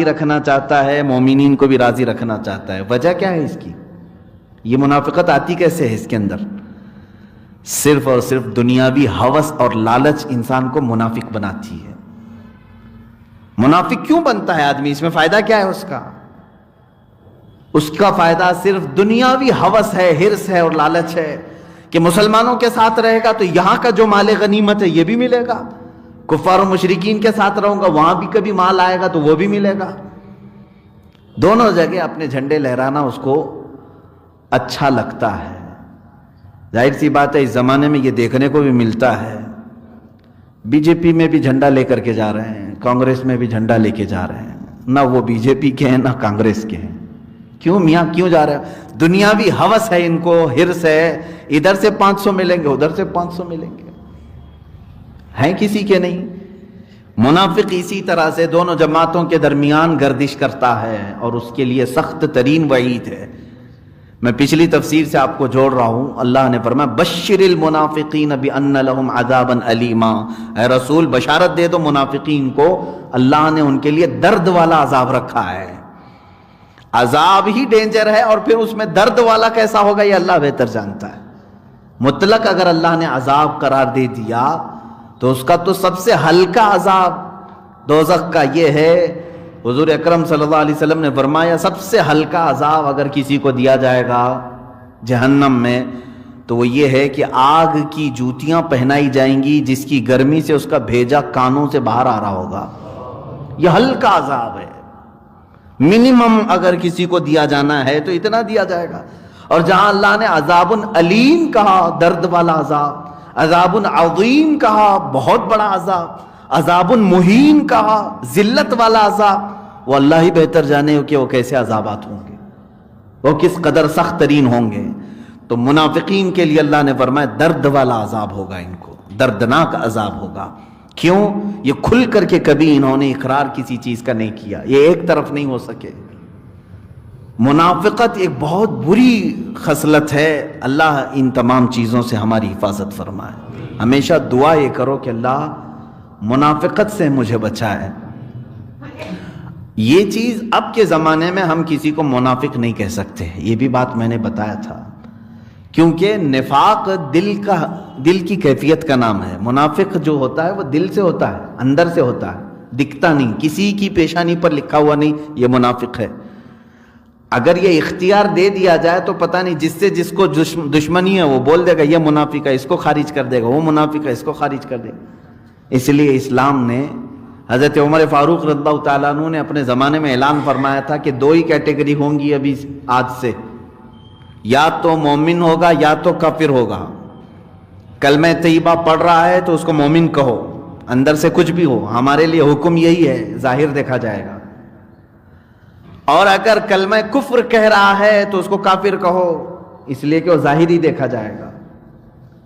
رکھنا چاہتا ہے، مومنین کو بھی راضی رکھنا چاہتا ہے۔ وجہ کیا ہے اس کی؟ یہ منافقت آتی کیسے ہے اس کے اندر؟ صرف اور صرف دنیاوی ہوس اور لالچ انسان کو منافق بناتی ہے۔ منافق کیوں بنتا ہے آدمی؟ اس میں فائدہ کیا ہے اس کا فائدہ صرف دنیاوی ہوس ہے، ہرس ہے اور لالچ ہے کہ مسلمانوں کے ساتھ رہے گا تو یہاں کا جو مال غنیمت ہے یہ بھی ملے گا، کفار و مشرکین کے ساتھ رہوں گا وہاں بھی کبھی مال آئے گا تو وہ بھی ملے گا۔ دونوں جگہ اپنے جھنڈے لہرانا اس کو اچھا لگتا ہے۔ ظاہر سی بات ہے اس زمانے میں یہ دیکھنے کو بھی ملتا ہے، بی جے پی میں بھی جھنڈا لے کر کے جا رہے ہیں، کانگریس میں بھی جھنڈا لے کے جا رہے ہیں، نہ وہ بی جے پی کے ہیں نہ کانگریس کے ہیں۔ کیوں میاں کیوں جا رہے ہیں؟ دنیاوی ہوس ہے ان کو، ہرس ہے، ادھر سے 500 ملیں گے ادھر سے 500 ملیں گے، ہیں کسی کے نہیں۔ منافق اسی طرح سے دونوں جماعتوں کے درمیان گردش کرتا ہے اور اس کے لیے سخت ترین وعید ہے۔ میں پچھلی تفسیر سے آپ کو جوڑ رہا ہوں، اللہ نے فرمایا بشر المنافقین بان لهم عذابا الیما، اے رسول بشارت دے دو منافقین کو، اللہ نے ان کے لیے درد والا عذاب رکھا ہے۔ عذاب ہی ڈینجر ہے اور پھر اس میں درد والا کیسا ہوگا یہ اللہ بہتر جانتا ہے۔ مطلق اگر اللہ نے عذاب قرار دے دیا تو اس کا تو سب سے ہلکا عذاب دوزخ کا یہ ہے۔ حضور اکرم صلی اللہ علیہ وسلم نے فرمایا سب سے ہلکا عذاب اگر کسی کو دیا جائے گا جہنم میں تو وہ یہ ہے کہ آگ کی جوتیاں پہنائی جائیں گی جس کی گرمی سے اس کا بھیجا کانوں سے باہر آ رہا ہوگا۔ یہ ہلکا عذاب ہے، منیمم اگر کسی کو دیا جانا ہے تو اتنا دیا جائے گا۔ اور جہاں اللہ نے عذاب علیم کہا، درد والا عذاب، عذاب عظیم کہا، بہت بڑا عذاب، عذاب مہین کہا، ذلت والا عذاب، وہ اللہ ہی بہتر جانے کہ وہ کیسے عذابات ہوں گے، وہ کس قدر سخت ترین ہوں گے۔ تو منافقین کے لیے اللہ نے فرمایا درد والا عذاب ہوگا، ان کو دردناک عذاب ہوگا۔ کیوں؟ یہ کھل کر کے کبھی انہوں نے اقرار کسی چیز کا نہیں کیا، یہ ایک طرف نہیں ہو سکے۔ منافقت ایک بہت بری خصلت ہے، اللہ ان تمام چیزوں سے ہماری حفاظت فرمائے۔ ہمیشہ دعا یہ کرو کہ اللہ منافقت سے مجھے بچائے۔ یہ چیز اب کے زمانے میں ہم کسی کو منافق نہیں کہہ سکتے، یہ بھی بات میں نے بتایا تھا، کیونکہ نفاق دل کی کیفیت کا نام ہے۔ منافق جو ہوتا ہے وہ دل سے ہوتا ہے، اندر سے ہوتا ہے، دکھتا نہیں، کسی کی پیشانی پر لکھا ہوا نہیں یہ منافق ہے۔ اگر یہ اختیار دے دیا جائے تو پتہ نہیں جس سے جس کو دشمنی ہے وہ بول دے گا یہ منافق ہے، اس کو خارج کر دے گا، وہ منافق ہے، اس کو خارج کر دے گا۔ اس لیے اسلام نے، حضرت عمر فاروق رضی اللہ تعالیٰ عنہ نے اپنے زمانے میں اعلان فرمایا تھا کہ دو ہی کیٹیگری ہوں گی ابھی آج سے، یا تو مومن ہوگا یا تو کافر ہوگا۔ کلمہ طیبہ پڑھ رہا ہے تو اس کو مومن کہو، اندر سے کچھ بھی ہو، ہمارے لیے حکم یہی ہے، ظاہر دیکھا جائے گا۔ اور اگر کلمہ کفر کہہ رہا ہے تو اس کو کافر کہو، اس لیے کہ وہ ظاہر ہی دیکھا جائے گا۔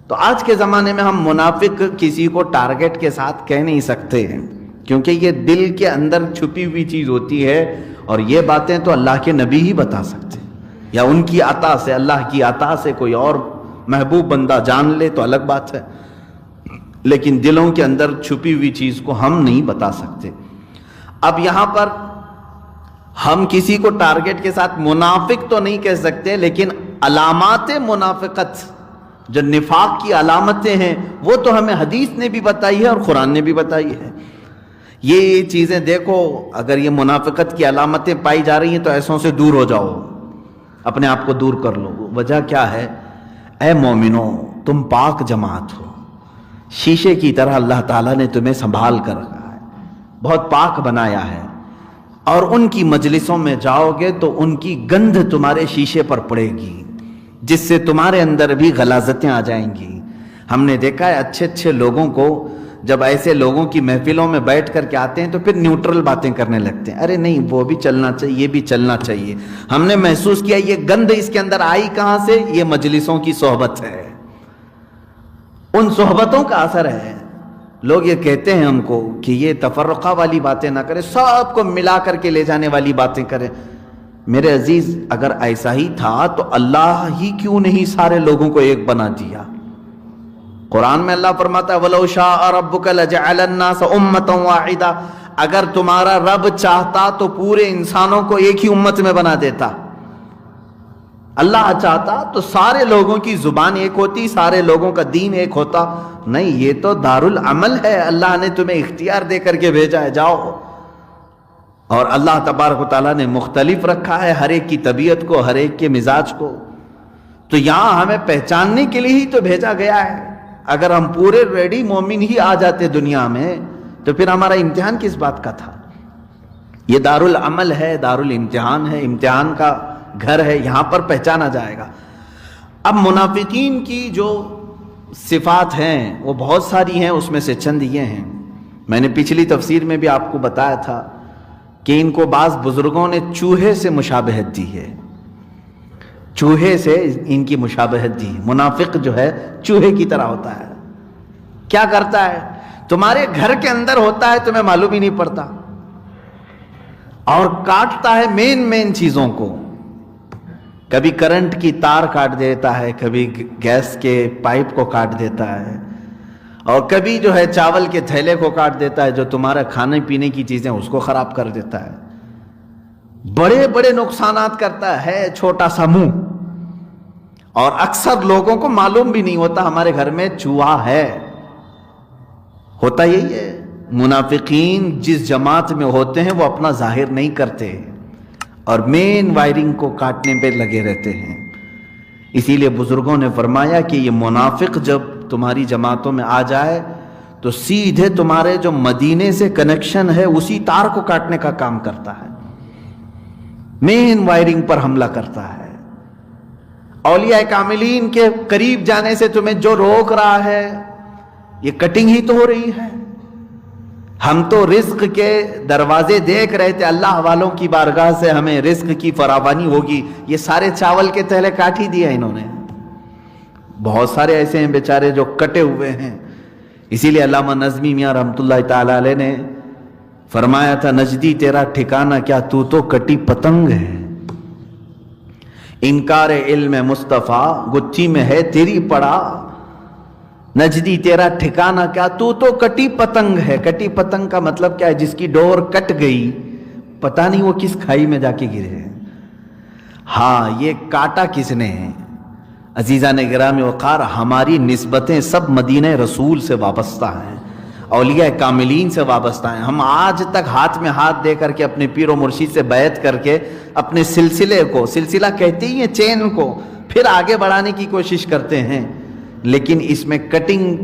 تو آج کے زمانے میں ہم منافق کسی کو ٹارگٹ کے ساتھ کہہ نہیں سکتے ہیں، کیونکہ یہ دل کے اندر چھپی ہوئی چیز ہوتی ہے، اور یہ باتیں تو اللہ کے نبی ہی بتا سکتے ہیں، یا ان کی عطا سے، اللہ کی عطا سے کوئی اور محبوب بندہ جان لے تو الگ بات ہے، لیکن دلوں کے اندر چھپی ہوئی چیز کو ہم نہیں بتا سکتے۔ اب یہاں پر ہم کسی کو ٹارگٹ کے ساتھ منافق تو نہیں کہہ سکتے، لیکن علامات منافقت جو نفاق کی علامتیں ہیں وہ تو ہمیں حدیث نے بھی بتائی ہے اور قرآن نے بھی بتائی ہے۔ یہ چیزیں دیکھو، اگر یہ منافقت کی علامتیں پائی جا رہی ہیں تو ایسوں سے دور ہو جاؤ، اپنے آپ کو دور کر لو۔ وجہ کیا ہے؟ اے مومنو، تم پاک جماعت ہو، شیشے کی طرح اللہ تعالیٰ نے تمہیں سنبھال کر رکھا ہے، بہت پاک بنایا ہے، اور ان کی مجلسوں میں جاؤ گے تو ان کی گندھ تمہارے شیشے پر پڑے گی، جس سے تمہارے اندر بھی غلاظتیں آ جائیں گی۔ ہم نے دیکھا ہے اچھے اچھے لوگوں کو جب ایسے لوگوں کی محفلوں میں بیٹھ کر کے آتے ہیں تو پھر نیوٹرل باتیں کرنے لگتے ہیں، ارے نہیں وہ بھی چلنا چاہیے، یہ بھی چلنا چاہیے۔ ہم نے محسوس کیا یہ گند اس کے اندر آئی کہاں سے؟ یہ مجلسوں کی صحبت ہے، ان صحبتوں کا اثر ہے۔ لوگ یہ کہتے ہیں ہم کو کہ یہ تفرقہ والی باتیں نہ کریں، سب کو ملا کر کے لے جانے والی باتیں کریں۔ میرے عزیز، اگر ایسا ہی تھا تو اللہ ہی کیوں نہیں سارے لوگوں کو ایک بنا دیا؟ قرآن میں اللہ فرماتا ہے وَلَوْ شَاءَ رَبُّكَ لَجَعَلَ النَّاسَ أُمَّةً وَاحِدَةً، اگر تمہارا رب چاہتا تو پورے انسانوں کو ایک ہی امت میں بنا دیتا. اللہ چاہتا تو سارے لوگوں کی زبان ایک ہوتی, سارے لوگوں کا دین ایک ہوتا. نہیں, یہ تو دارالعمل ہے, اللہ نے تمہیں اختیار دے کر کے بھیجا ہے, جاؤ. اور اللہ تبارک و تعالیٰ نے مختلف رکھا ہے ہر ایک کی طبیعت کو, ہر ایک کے مزاج کو. تو یہاں ہمیں پہچاننے کے لیے ہی تو بھیجا گیا ہے. اگر ہم پورے ریڈی مومن ہی آ جاتے دنیا میں تو پھر ہمارا امتحان کس بات کا تھا؟ یہ دارالعمل ہے, دارالامتحان ہے, امتحان کا گھر ہے, یہاں پر پہچانا جائے گا. اب منافقین کی جو صفات ہیں وہ بہت ساری ہیں, اس میں سے چند یہ ہیں. میں نے پچھلی تفسیر میں بھی آپ کو بتایا تھا کہ ان کو بعض بزرگوں نے چوہے سے مشابہت دی ہے, چوہے سے ان کی مشابہت دی. منافق جو ہے چوہے کی طرح ہوتا ہے. کیا کرتا ہے؟ تمہارے گھر کے اندر ہوتا ہے, تمہیں معلوم ہی نہیں پڑتا, اور کاٹتا ہے مین چیزوں کو. کبھی کرنٹ کی تار کاٹ دیتا ہے, کبھی گیس کے پائپ کو کاٹ دیتا ہے, اور کبھی جو ہے چاول کے تھیلے کو کاٹ دیتا ہے, جو تمہارا کھانے پینے کی چیزیں اس کو خراب کر دیتا ہے. بڑے بڑے نقصانات کرتا ہے, چھوٹا سا منہ. اور اکثر لوگوں کو معلوم بھی نہیں ہوتا ہمارے گھر میں چوہا ہے. ہوتا یہی ہے, منافقین جس جماعت میں ہوتے ہیں وہ اپنا ظاہر نہیں کرتے اور مین وائرنگ کو کاٹنے پہ لگے رہتے ہیں. اسی لیے بزرگوں نے فرمایا کہ یہ منافق جب تمہاری جماعتوں میں آ جائے تو سیدھے تمہارے جو مدینے سے کنیکشن ہے اسی تار کو کاٹنے کا کام کرتا ہے, مین وائرنگ پر حملہ کرتا ہے. اولیاء کاملین کے قریب جانے سے تمہیں جو روک رہا ہے یہ کٹنگ ہی تو ہو رہی ہے. ہم تو رزق کے دروازے دیکھ رہے تھے, اللہ والوں کی بارگاہ سے ہمیں رزق کی فراوانی ہوگی, یہ سارے چاول کے تھیلے کاٹ ہی دیا انہوں نے. بہت سارے ایسے ہیں بیچارے جو کٹے ہوئے ہیں. اسی لیے علامہ نظمی میاں رحمۃ اللہ تعالی علیہ نے فرمایا تھا, نجدی تیرا ٹھکانہ کیا, تو کٹی پتنگ ہے. انکار علم مصطفیٰ گتھی میں ہے تیری پڑا, نجدی تیرا ٹھکانہ کیا, تو کٹی پتنگ ہے. کٹی پتنگ کا مطلب کیا ہے؟ جس کی ڈور کٹ گئی, پتہ نہیں وہ کس کھائی میں جا کے گرے. ہاں, یہ کاٹا کس نے ہے؟ عزیزان گرامی وقار, ہماری نسبتیں سب مدینہ رسول سے وابستہ ہیں, اولیاء کاملین سے وابستہ ہیں. ہم آج تک ہاتھ میں ہاتھ دے کر کے اپنے پیر و مرشد سے بیعت کر کے اپنے سلسلے کو, سلسلہ کہتے ہی ہیں چین کو, پھر آگے بڑھانے کی کوشش کرتے ہیں. لیکن اس میں کٹنگ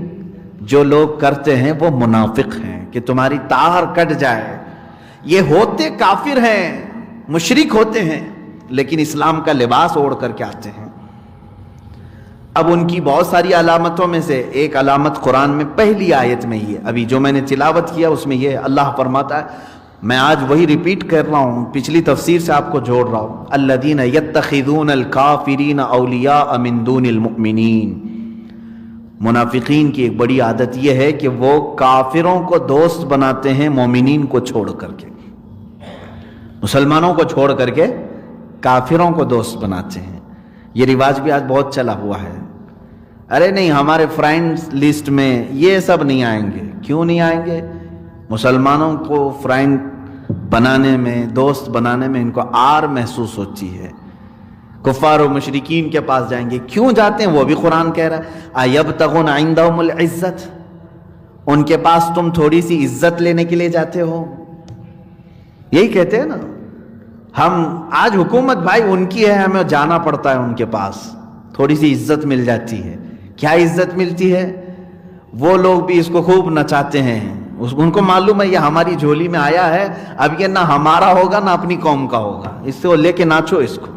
جو لوگ کرتے ہیں وہ منافق ہیں کہ تمہاری تار کٹ جائے. یہ ہوتے کافر ہیں, مشرک ہوتے ہیں, لیکن اسلام کا لباس اوڑھ کر کے آتے ہیں. اب ان کی بہت ساری علامتوں میں سے ایک علامت قرآن میں پہلی آیت میں ہی ہے, ابھی جو میں نے تلاوت کیا اس میں یہ اللہ فرماتا ہے, میں آج وہی ریپیٹ کر رہا ہوں, پچھلی تفسیر سے آپ کو جوڑ رہا ہوں, الذین یتخذون الکافرین اولیاء من دون المؤمنین. منافقین کی ایک بڑی عادت یہ ہے کہ وہ کافروں کو دوست بناتے ہیں مومنین کو چھوڑ کر کے, مسلمانوں کو چھوڑ کر کے کافروں کو دوست بناتے ہیں. یہ رواج بھی آج بہت چلا ہوا ہے. ارے نہیں, ہمارے فرینڈز لسٹ میں یہ سب نہیں آئیں گے. کیوں نہیں آئیں گے؟ مسلمانوں کو فرینڈ بنانے میں, دوست بنانے میں ان کو آر محسوس ہوتی ہے. کفار و مشرکین کے پاس جائیں گے. کیوں جاتے ہیں؟ وہ بھی قرآن کہہ رہا ہے, ایبتغون عندہم العزت, ان کے پاس تم تھوڑی سی عزت لینے کے لیے جاتے ہو. یہی کہتے ہیں نا ہم, آج حکومت بھائی ان کی ہے, ہمیں جانا پڑتا ہے ان کے پاس, تھوڑی سی عزت مل جاتی ہے. کیا عزت ملتی ہے؟ وہ لوگ بھی اس کو خوب نچاتے ہیں, ان کو معلوم ہے یہ ہماری جھولی میں آیا ہے, اب یہ نہ ہمارا ہوگا نہ اپنی قوم کا ہوگا, اس سے وہ لے کے ناچو اس کو.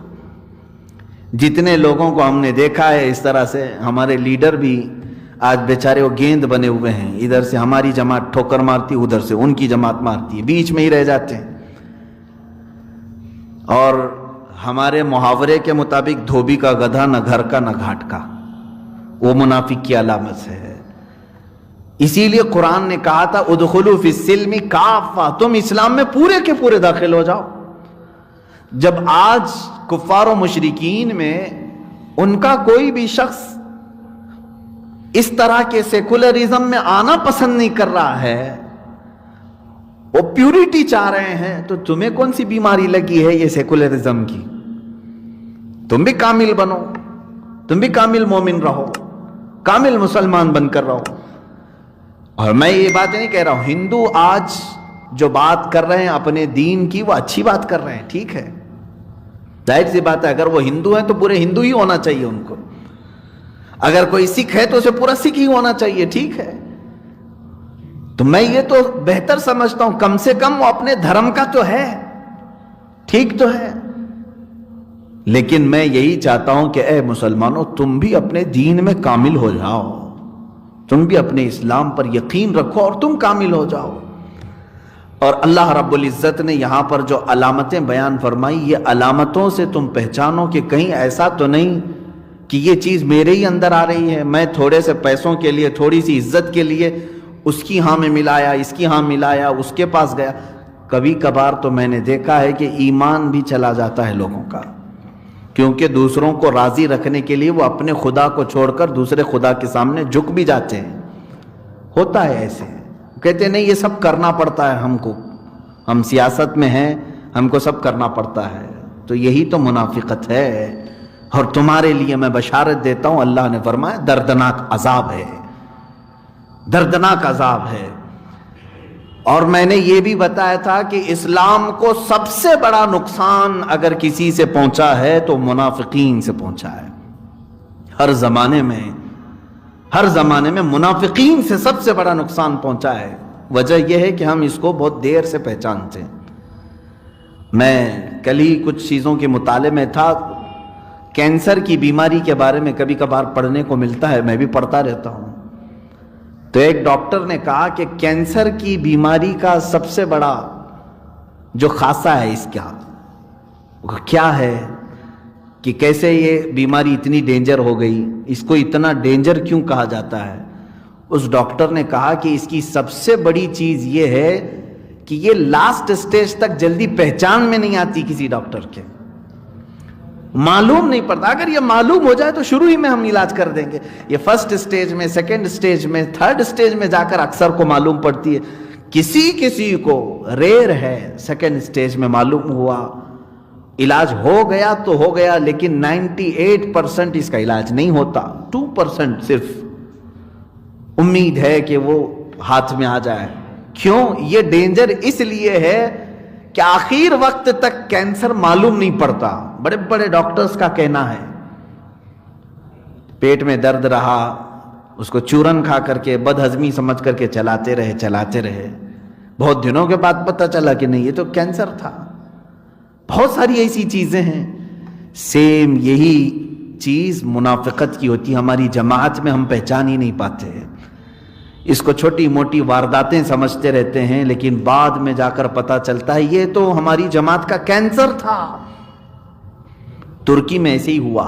جتنے لوگوں کو ہم نے دیکھا ہے اس طرح سے, ہمارے لیڈر بھی آج بیچارے وہ گیند بنے ہوئے ہیں, ادھر سے ہماری جماعت ٹھوکر مارتی, ادھر سے ان کی جماعت مارتی ہے, بیچ میں ہی رہ جاتے ہیں. اور ہمارے محاورے کے مطابق دھوبی کا گدھا نہ گھر کا نہ گھاٹ کا, وہ منافق کی علامت ہے. اسی لیے قرآن نے کہا تھا ادخلوا فی السلم کافہ, تم اسلام میں پورے کے پورے داخل ہو جاؤ. جب آج کفار و مشرکین میں ان کا کوئی بھی شخص اس طرح کے سیکولرزم میں آنا پسند نہیں کر رہا ہے, وہ پیورٹی چاہ رہے ہیں، تو تمہیں کون سی بیماری لگی ہے یہ سیکولرزم کی؟ تم بھی کامل بنو، تم بھی کامل مومن رہو، کامل مسلمان بن کر رہو۔ اور میں یہ بات نہیں کہہ رہا ہوں، ہندو آج جو بات کر رہے ہیں اپنے دین کی وہ اچھی بات کر رہے ہیں، ٹھیک ہے، ظاہر سی بات ہے، اگر وہ ہندو ہیں تو پورے ہندو ہی ہونا چاہیے ان کو، اگر کوئی سکھ ہے تو اسے پورا سکھ ہی ہونا چاہیے، ٹھیک ہے۔ تو میں یہ تو بہتر سمجھتا ہوں، کم سے کم وہ اپنے دھرم کا تو ہے، ٹھیک تو ہے۔ لیکن میں یہی چاہتا ہوں کہ اے مسلمانوں، تم بھی اپنے دین میں کامل ہو جاؤ، تم بھی اپنے اسلام پر یقین رکھو اور تم کامل ہو جاؤ۔ اور اللہ رب العزت نے یہاں پر جو علامتیں بیان فرمائی، یہ علامتوں سے تم پہچانو کہ کہیں ایسا تو نہیں کہ یہ چیز میرے ہی اندر آ رہی ہے، میں تھوڑے سے پیسوں کے لیے، تھوڑی سی عزت کے لیے اس کی ہاں میں ملایا، اس کی ہاں ملایا، اس کے پاس گیا۔ کبھی کبھار تو میں نے دیکھا ہے کہ ایمان بھی چلا جاتا ہے لوگوں کا، کیونکہ دوسروں کو راضی رکھنے کے لیے وہ اپنے خدا کو چھوڑ کر دوسرے خدا کے سامنے جھک بھی جاتے ہیں۔ ہوتا ہے ایسے، کہتے ہیں نہیں یہ سب کرنا پڑتا ہے ہم کو، ہم سیاست میں ہیں، ہم کو سب کرنا پڑتا ہے۔ تو یہی تو منافقت ہے، اور تمہارے لیے میں بشارت دیتا ہوں، اللہ نے فرمایا دردناک عذاب ہے، دردناک عذاب ہے۔ اور میں نے یہ بھی بتایا تھا کہ اسلام کو سب سے بڑا نقصان اگر کسی سے پہنچا ہے تو منافقین سے پہنچا ہے۔ ہر زمانے میں منافقین سے سب سے بڑا نقصان پہنچا ہے۔ وجہ یہ ہے کہ ہم اس کو بہت دیر سے پہچانتے ہیں۔ میں کل ہی کچھ چیزوں کے مطالعے میں تھا، کینسر کی بیماری کے بارے میں کبھی کبھار پڑھنے کو ملتا ہے، میں بھی پڑھتا رہتا ہوں۔ تو ایک ڈاکٹر نے کہا کہ کینسر کی بیماری کا سب سے بڑا جو خاصہ ہے اس کا کیا ہے، کہ کیسے یہ بیماری اتنی ڈینجر ہو گئی، اس کو اتنا ڈینجر کیوں کہا جاتا ہے۔ اس ڈاکٹر نے کہا کہ اس کی سب سے بڑی چیز یہ ہے کہ یہ لاسٹ سٹیج تک جلدی پہچان میں نہیں آتی، کسی ڈاکٹر کے معلوم نہیں پڑتا۔ اگر یہ معلوم ہو جائے تو شروع ہی میں ہم علاج کر دیں گے۔ یہ فرسٹ سٹیج میں، سیکنڈ سٹیج میں، تھرڈ سٹیج میں جا کر اکثر کو معلوم پڑتی ہے، کسی کو ریئر ہے سیکنڈ سٹیج میں معلوم ہوا، علاج ہو گیا تو ہو گیا، لیکن 98% اس کا علاج نہیں ہوتا، 2% صرف امید ہے کہ وہ ہاتھ میں آ جائے۔ کیوں؟ یہ ڈینجر اس لیے ہے کہ آخر وقت تک کینسر معلوم نہیں پڑتا۔ بڑے بڑے ڈاکٹرز کا کہنا ہے پیٹ میں درد رہا، اس کو چورن کھا کر کے، بد ہضمی سمجھ کر کے چلاتے رہے، بہت دنوں کے بعد پتہ چلا کہ نہیں یہ تو کینسر تھا۔ بہت ساری ایسی چیزیں ہیں۔ سیم یہی چیز منافقت کی ہوتی ہے، ہماری جماعت میں ہم پہچان ہی نہیں پاتے، اس کو چھوٹی موٹی وارداتیں سمجھتے رہتے ہیں، لیکن بعد میں جا کر پتہ چلتا ہے یہ تو ہماری جماعت کا کینسر تھا۔ ترکی میں ایسے ہی ہوا،